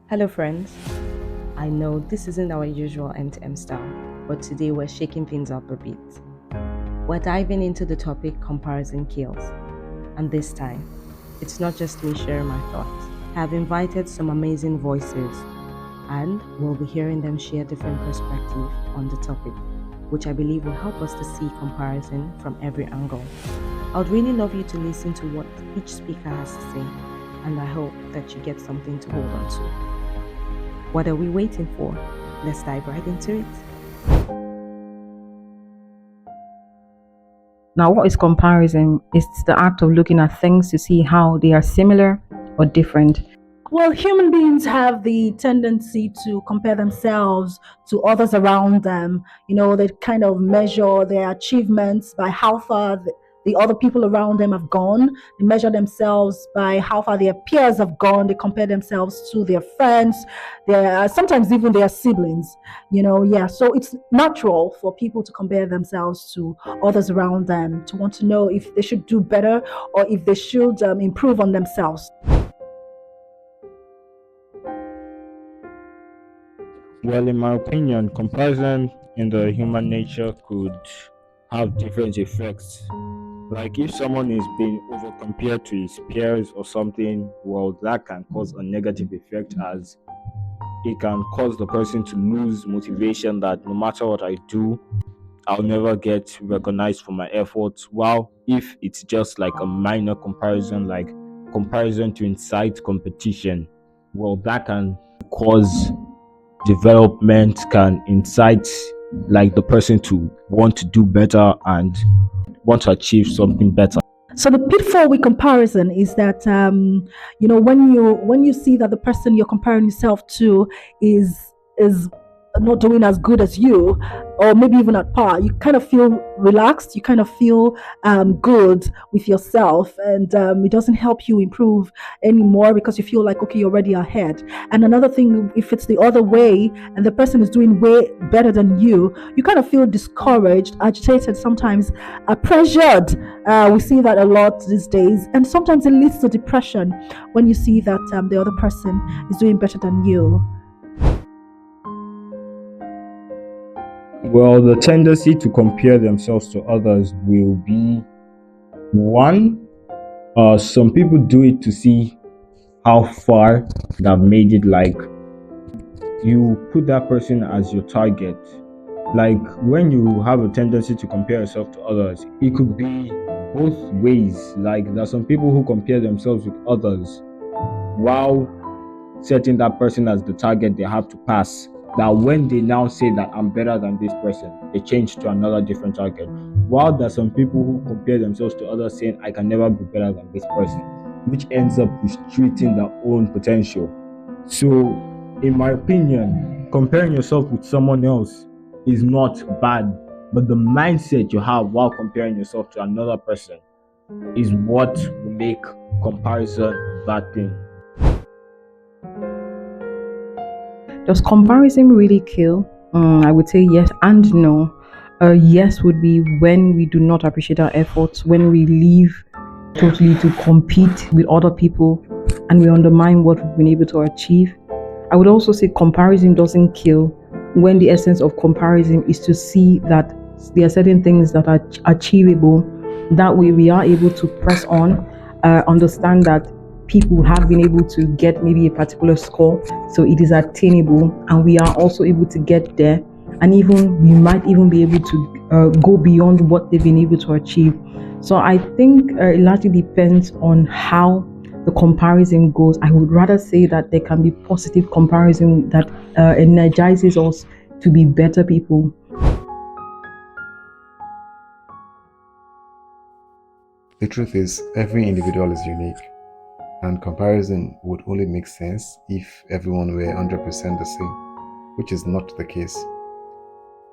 Hello, friends. I know this isn't our usual MTM style, but today we're shaking things up a bit. We're diving into the topic comparison kills, and this time, it's not just me sharing my thoughts. I've invited some amazing voices, and we'll be hearing them share different perspectives on the topic, which I believe will help us to see comparison from every angle. I would really love you to listen to what each speaker has to say, and I hope that you get something to hold on to. What are we waiting for? Let's dive right into it. Now, what is comparison? It's the act of looking at things to see how they are similar or different. Well, human beings have the tendency to compare themselves to others around them. They kind of measure their achievements by how far the other people around them have gone. They measure themselves by how far their peers have gone. They compare themselves to their friends, sometimes even their siblings. So it's natural for people to compare themselves to others around them, to want to know if they should do better or if they should improve on themselves. Well, in my opinion, comparison in the human nature could have different effects. Like if someone is being over compared to his peers or something, well, that can cause a negative effect as it can cause the person to lose motivation that no matter what I do, I'll never get recognized for my efforts. While if it's just like a minor comparison, like comparison to incite competition, well, that can cause development, can incite like the person to want to do better and want to achieve something better. So the pitfall with comparison is that when you see that the person you're comparing yourself to is not doing as good as you, or maybe even at par, you kind of feel relaxed. You kind of feel good with yourself, and it doesn't help you improve anymore because you feel like, okay, you're already ahead. And another thing, if it's the other way and the person is doing way better than you kind of feel discouraged, agitated, sometimes pressured. We see that a lot these days, and sometimes it leads to depression when you see that the other person is doing better than you. Well, the tendency to compare themselves to others will be one, some people do it to see how far they've made it. Like you put that person as your target. Like when you have a tendency to compare yourself to others, it could be both ways. Like there's some people who compare themselves with others while setting that person as the target they have to pass. That when they now say that I'm better than this person, they change to another different target. While there's some people who compare themselves to others saying I can never be better than this person, which ends up restricting their own potential. So in my opinion, comparing yourself with someone else is not bad, but the mindset you have while comparing yourself to another person is what will make comparison a bad thing. Does comparison really kill? I would say yes and no. Yes would be when we do not appreciate our efforts, when we leave totally to compete with other people and we undermine what we've been able to achieve. I would also say comparison doesn't kill when the essence of comparison is to see that there are certain things that are achievable. That way we are able to press on, understand that people have been able to get maybe a particular score, so it is attainable and we are also able to get there, and even we might even be able to go beyond what they've been able to achieve. So I think it largely depends on how the comparison goes. I would rather say that there can be positive comparison that energizes us to be better people. The truth is, every individual is unique, and comparison would only make sense if everyone were 100% the same, which is not the case.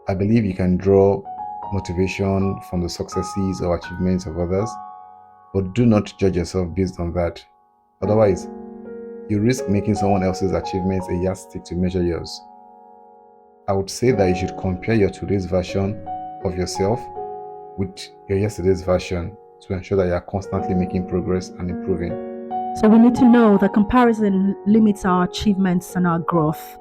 I believe you can draw motivation from the successes or achievements of others, but do not judge yourself based on that. Otherwise, you risk making someone else's achievements a yardstick to measure yours. I would say that you should compare your today's version of yourself with your yesterday's version to ensure that you are constantly making progress and improving. So we need to know that comparison limits our achievements and our growth.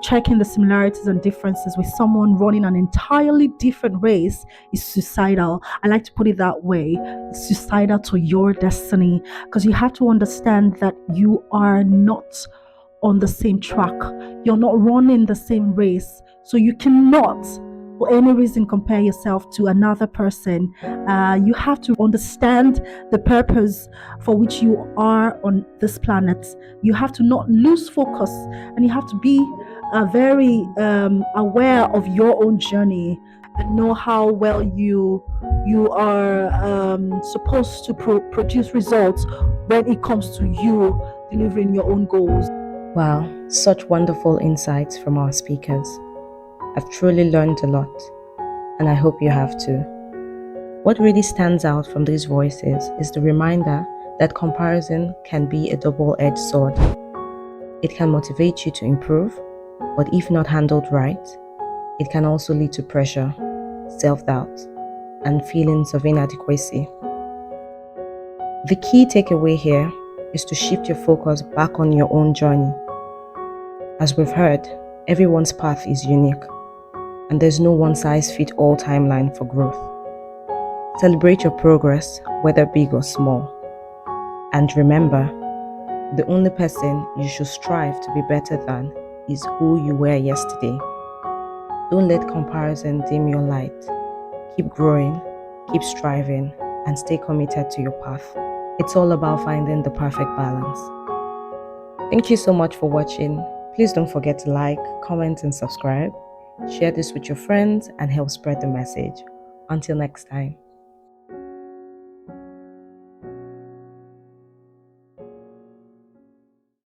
Checking the similarities and differences with someone running an entirely different race is suicidal. I like to put it that way. It's suicidal to your destiny, because you have to understand that you are not on the same track. You're not running the same race. So you cannot, for any reason, compare yourself to another person. You have to understand the purpose for which you are on this planet. You have to not lose focus, and you have to be very aware of your own journey and know how well you are supposed to produce results when it comes to you delivering your own goals. Wow, such wonderful insights from our speakers. I've truly learned a lot, and I hope you have too. What really stands out from these voices is the reminder that comparison can be a double-edged sword. It can motivate you to improve, but if not handled right, it can also lead to pressure, self-doubt, and feelings of inadequacy. The key takeaway here is to shift your focus back on your own journey. As we've heard, everyone's path is unique, and there's no one-size-fits-all timeline for growth. Celebrate your progress, whether big or small. And remember, the only person you should strive to be better than is who you were yesterday. Don't let comparison dim your light. Keep growing, keep striving, and stay committed to your path. It's all about finding the perfect balance. Thank you so much for watching. Please don't forget to like, comment, and subscribe. Share this with your friends and help spread the message. Until next time.